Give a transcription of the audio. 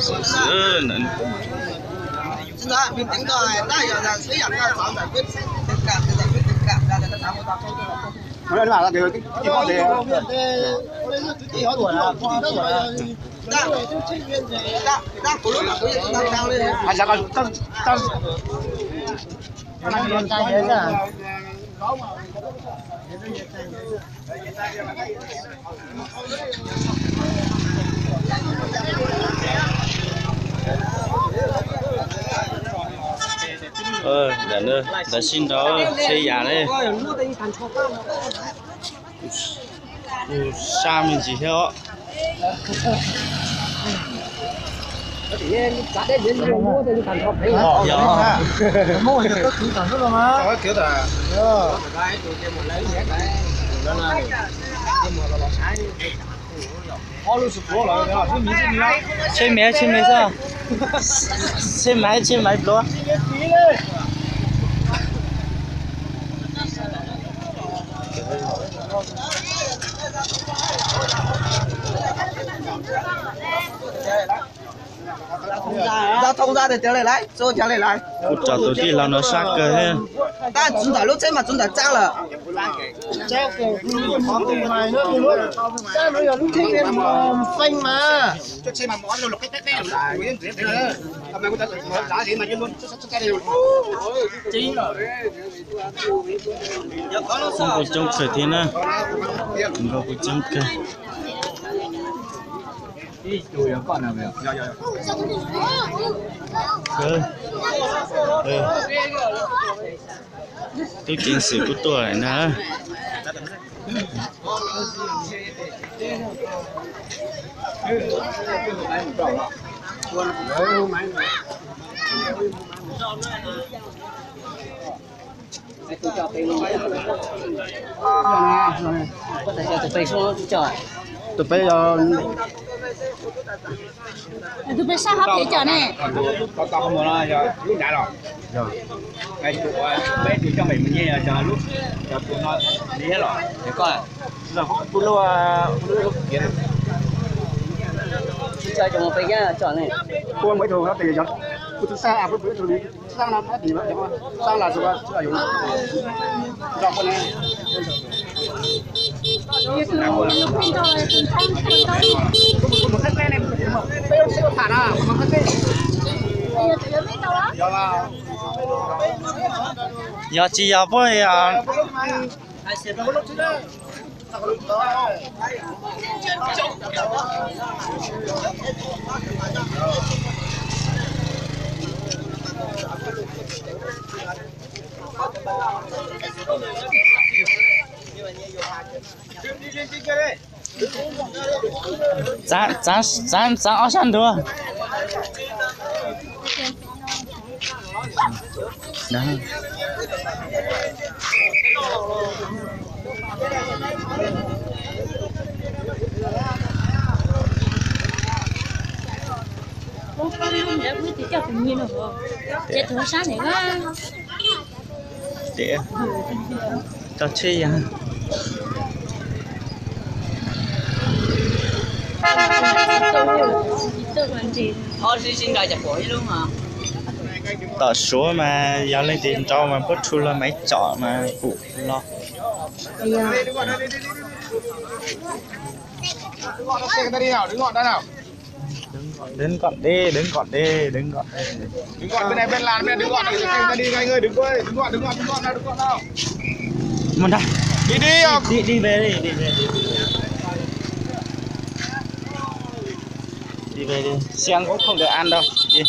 sữa nữa. Đó, mình tính rồi, đó giờ là sử dụng ra giải quyết tình cảm ra là nó tạo một tạo cho nó bảo là cái con thì đang của lúc nào cũng đang cao lên. anh sao con đã nữa, đã xin đó xây nhà đây. Sao mình chỉ theo mua được có kiểu tầm đó mà có kiểu là chơi mẹ sao chơi máy luôn. Giao thông ra thì trở lại rồi trở lại. Cút cho tôi đi làm nó sát cơ hết. Ta chúng ta lúc trên mà chúng ta trang là treo kiểu mày nữa luôn ta nói là lúc trước em phanh mà cho xe mà mỏ rồi lục cái tét hôm nay có giá gì mà luôn cái đều chính rồi. Không có trông khởi thế nữa, không có trông cơ. đi chùi con nào vậy Tôi kiến sự của tôi này nè. Tôi cho tiền luôn. Có thể cho tôi xuống trời. tôi bây Tụi bay sao hấp vậy trời này? có không muốn rồi lúc đã rồi cái tụi bé thì cho mình như là chờ lúc chờ tụi nó đi hết rồi để coi rồi bút lô kia Chơi cho một cái nhá, chọn này. cô mấy đồ nó tiền cho bút xa à bút đồ đi sang là thì mà sang là rồi là dùng cho con này một khách quen này một cái xe phản à một khách quen Giờ chỉ giờ với Dán áo xanh được. Đó. Để quý thì cho tự nhiên rồi. Để thử sáng này quá. Để cho chơi à. Xin gài chặt phổi luôn mà. Tờ số mà giao lên tiền cho mà bất thu là mấy chọn mà phụ lo. đứng gọn đây nào Đứng gọn đi. đứng gọn bên này bên làn bên đứng gọn này đi anh ơi đứng gọn nào Một đây. đi Đi về đi. Xem cũng không được ăn đâu. Đi.